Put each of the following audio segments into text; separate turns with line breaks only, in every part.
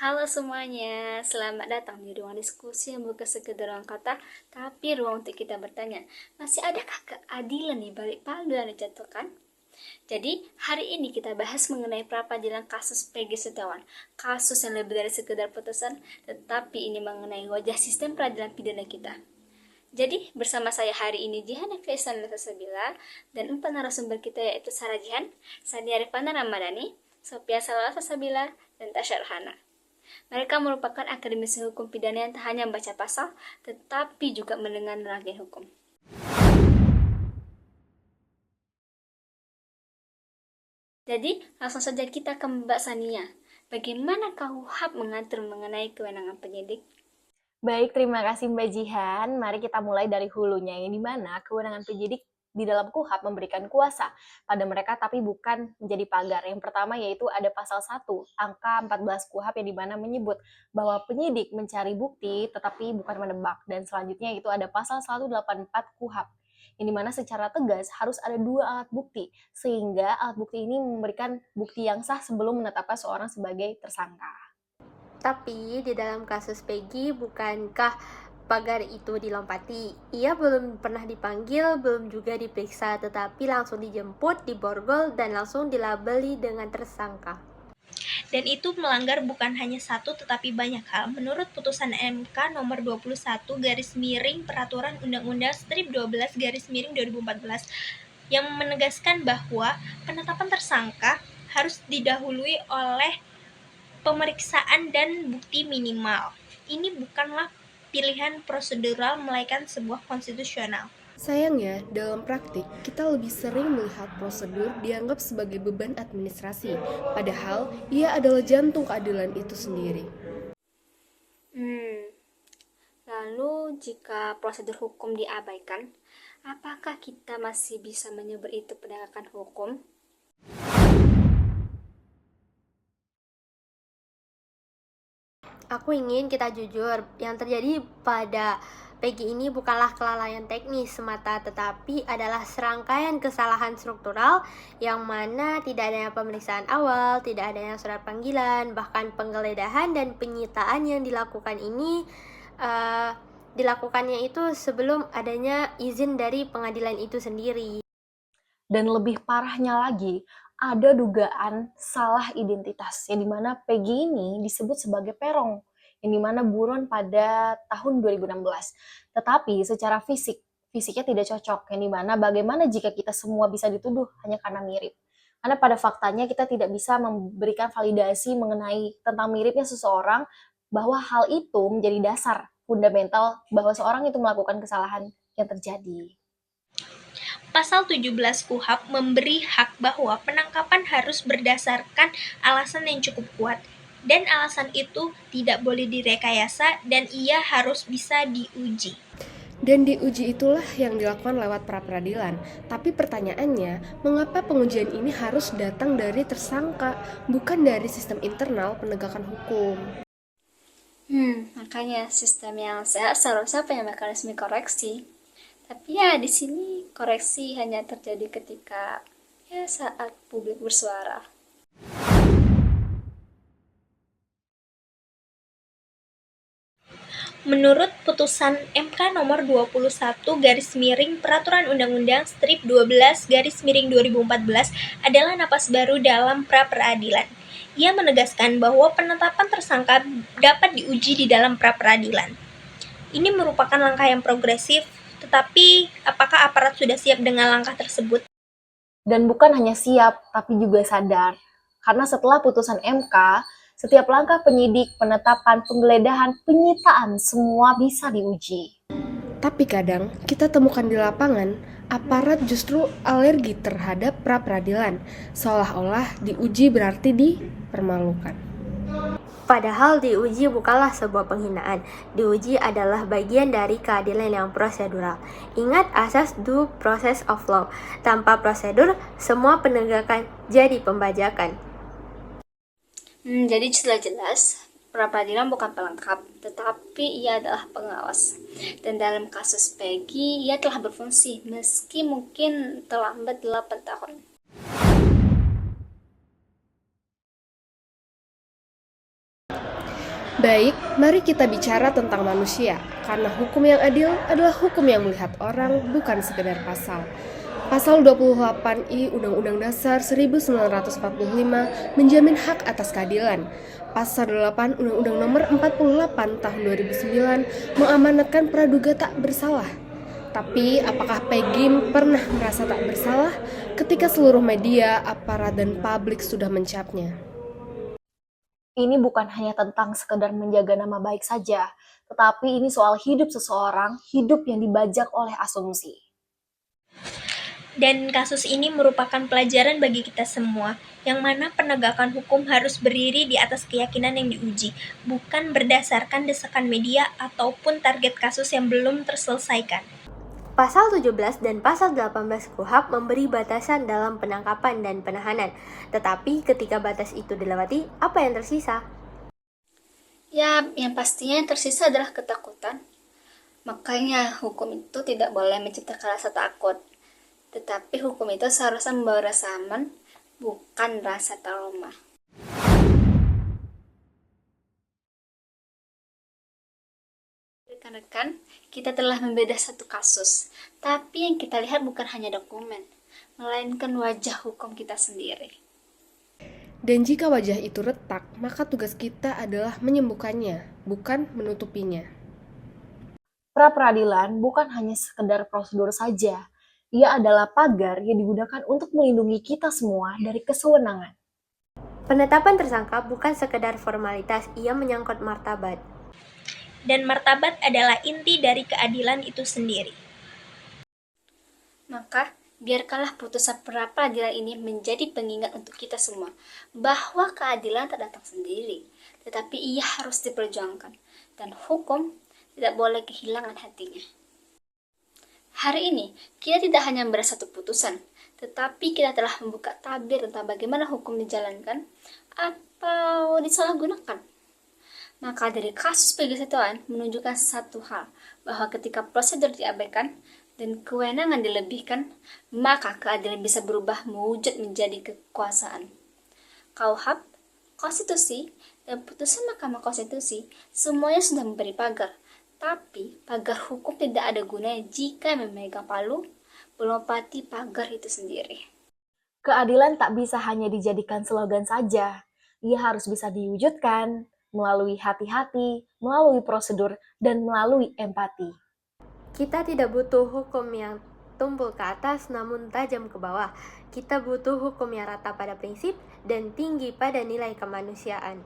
Halo semuanya, selamat datang di ruang diskusi yang bukan sekedar ruang kata, tapi ruang untuk kita bertanya. Masih adakah keadilan di balik paluan yang dijatuhkan? Jadi, hari ini kita bahas mengenai pra-peradilan kasus Peggy Setiawan. Kasus yang lebih dari sekedar putusan, tetapi ini mengenai wajah sistem peradilan pidana kita. Jadi, bersama saya hari ini Jihan Efesan Sabila dan 4 narasumber kita yaitu Sarah Jihan, Sania Rifana Ramadhani, Sophia Salwa Sabila, dan Tasya Rohana. Mereka merupakan akademisi hukum pidana yang tak hanya membaca pasal, tetapi juga mendengar rangkaian hukum. Jadi, langsung saja kita ke Mbak Sania. Bagaimana KUHP mengatur mengenai kewenangan penyidik?
Baik, terima kasih Mbak Jihan. Mari kita mulai dari hulunya, yang dimana kewenangan penyidik di dalam KUHP memberikan kuasa pada mereka tapi bukan menjadi pagar. Yang pertama yaitu ada pasal 1, angka 14 KUHP yang dimana menyebut bahwa penyidik mencari bukti tetapi bukan menebak. Dan selanjutnya itu ada pasal 184 KUHP yang dimana secara tegas harus ada 2 alat bukti sehingga alat bukti ini memberikan bukti yang sah sebelum menetapkan seorang sebagai tersangka.
Tapi di dalam kasus Peggy, bukankah pagar itu dilompati? Ia belum pernah dipanggil, belum juga diperiksa, tetapi langsung dijemput, diborgol, dan langsung dilabeli dengan tersangka.
Dan itu melanggar bukan hanya satu tetapi banyak hal. Menurut putusan MK nomor 21 garis miring peraturan undang-undang strip 12 garis miring 2014 yang menegaskan bahwa penetapan tersangka harus didahului oleh pemeriksaan dan bukti minimal. Ini bukanlah pilihan prosedural melainkan sebuah konstitusional.
Sayangnya, dalam praktik, kita lebih sering melihat prosedur dianggap sebagai beban administrasi, padahal ia adalah jantung keadilan itu sendiri.
Lalu jika prosedur hukum diabaikan, apakah kita masih bisa menyebut itu penegakan hukum?
Aku ingin kita jujur, yang terjadi pada Peggy ini bukanlah kelalaian teknis semata, tetapi adalah serangkaian kesalahan struktural yang mana tidak adanya pemeriksaan awal, tidak adanya surat panggilan, bahkan penggeledahan dan penyitaan yang dilakukan ini dilakukannya itu sebelum adanya izin dari pengadilan itu sendiri.
Dan lebih parahnya lagi, ada dugaan salah identitas, yang dimana Peggy ini disebut sebagai Perong, yang dimana buron pada tahun 2016. Tetapi secara fisiknya tidak cocok, yang dimana bagaimana jika kita semua bisa dituduh hanya karena mirip. Karena pada faktanya kita tidak bisa memberikan validasi mengenai tentang miripnya seseorang, bahwa hal itu menjadi dasar fundamental bahwa seorang itu melakukan kesalahan yang terjadi.
Pasal 17 KUHP memberi hak bahwa penangkapan harus berdasarkan alasan yang cukup kuat, dan alasan itu tidak boleh direkayasa dan ia harus bisa diuji.
Dan diuji itulah yang dilakukan lewat pra-peradilan. Tapi pertanyaannya, mengapa pengujian ini harus datang dari tersangka, bukan dari sistem internal penegakan hukum?
Makanya sistem yang sehat seharusnya punya mekanisme koreksi. Tapi ya di sini koreksi hanya terjadi ketika saat publik bersuara.
Menurut putusan MK nomor 21 garis miring peraturan undang-undang strip 12 garis miring 2014 adalah napas baru dalam pra-peradilan. Ia menegaskan bahwa penetapan tersangka dapat diuji di dalam pra-peradilan. Ini merupakan langkah yang progresif, tetapi apakah aparat sudah siap dengan langkah tersebut?
Dan bukan hanya siap, tapi juga sadar. Karena setelah putusan MK, setiap langkah penyidik, penetapan, penggeledahan, penyitaan, semua bisa diuji.
Tapi kadang kita temukan di lapangan, aparat justru alergi terhadap pra-peradilan, seolah-olah diuji berarti dipermalukan.
Padahal diuji bukanlah sebuah penghinaan. Diuji adalah bagian dari keadilan yang prosedural. Ingat asas due process of law. Tanpa prosedur, semua penegakan jadi pembajakan.
Jadi sudah jelas, pra-peradilan bukan pelengkap, tetapi ia adalah pengawas. Dan dalam kasus Peggy, ia telah berfungsi, meski mungkin terlambat 8 tahun.
Baik, mari kita bicara tentang manusia, karena hukum yang adil adalah hukum yang melihat orang, bukan sekedar pasal. Pasal 28I Undang-Undang Dasar 1945 menjamin hak atas keadilan. Pasal 8 Undang-Undang Nomor 48 Tahun 2009 mengamanatkan praduga tak bersalah. Tapi apakah Peggy pernah merasa tak bersalah ketika seluruh media, aparat, dan publik sudah mencapnya?
Ini bukan hanya tentang sekedar menjaga nama baik saja, tetapi ini soal hidup seseorang, hidup yang dibajak oleh asumsi.
Dan kasus ini merupakan pelajaran bagi kita semua, yang mana penegakan hukum harus berdiri di atas keyakinan yang diuji, bukan berdasarkan desakan media ataupun target kasus yang belum terselesaikan.
Pasal 17 dan Pasal 18 KUHP memberi batasan dalam penangkapan dan penahanan, tetapi ketika batas itu dilewati, apa yang tersisa?
Ya, yang pastinya yang tersisa adalah ketakutan. Makanya hukum itu tidak boleh menciptakan rasa takut. Tetapi hukum itu seharusnya membawa rasa aman, bukan rasa trauma. Rekan-rekan, kita telah membeda satu kasus, tapi yang kita lihat bukan hanya dokumen, melainkan wajah hukum kita sendiri.
Dan jika wajah itu retak, maka tugas kita adalah menyembuhkannya, bukan menutupinya.
Pra-peradilan bukan hanya sekedar prosedur saja, ia adalah pagar yang digunakan untuk melindungi kita semua dari kesewenangan.
Penetapan tersangka bukan sekedar formalitas, ia menyangkut martabat.
Dan martabat adalah inti dari keadilan itu sendiri.
Maka, biarkanlah putusan pra-peradilan ini menjadi pengingat untuk kita semua, bahwa keadilan tak datang sendiri, tetapi ia harus diperjuangkan, dan hukum tidak boleh kehilangan hatinya. Hari ini, kita tidak hanya membahas satu putusan, tetapi kita telah membuka tabir tentang bagaimana hukum dijalankan atau disalahgunakan. Maka dari kasus Peggy Setiawan menunjukkan satu hal, bahwa ketika prosedur diabaikan dan kewenangan dilebihkan, maka keadilan bisa berubah mewujud menjadi kekuasaan. KUHP, konstitusi, dan putusan Mahkamah Konstitusi semuanya sudah memberi pagar, tapi pagar hukum tidak ada gunanya jika memegang palu melompati pagar itu sendiri.
Keadilan tak bisa hanya dijadikan slogan saja, ia harus bisa diwujudkan melalui hati-hati, melalui prosedur, dan melalui empati.
Kita tidak butuh hukum yang tumpul ke atas namun tajam ke bawah. Kita butuh hukum yang rata pada prinsip dan tinggi pada nilai kemanusiaan.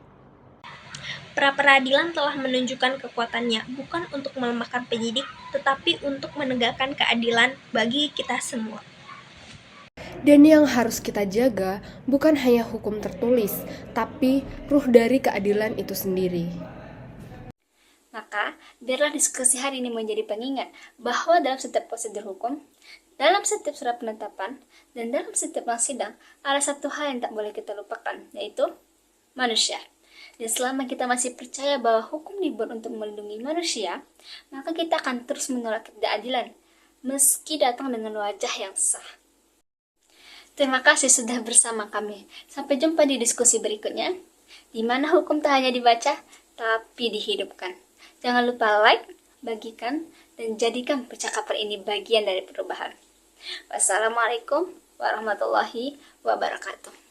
Pra-peradilan telah menunjukkan kekuatannya, bukan untuk melemahkan penyidik, tetapi untuk menegakkan keadilan bagi kita semua.
Dan yang harus kita jaga bukan hanya hukum tertulis, tapi ruh dari keadilan itu sendiri.
Maka, biarlah diskusi hari ini menjadi pengingat bahwa dalam setiap prosedur hukum, dalam setiap surat penetapan, dan dalam setiap sidang, ada satu hal yang tak boleh kita lupakan, yaitu manusia. Dan selama kita masih percaya bahwa hukum dibuat untuk melindungi manusia, maka kita akan terus menolak ketidakadilan, meski datang dengan wajah yang sah. Terima kasih sudah bersama kami. Sampai jumpa di diskusi berikutnya, di mana hukum tak hanya dibaca, tapi dihidupkan. Jangan lupa like, bagikan, dan jadikan percakapan ini bagian dari perubahan. Wassalamualaikum warahmatullahi wabarakatuh.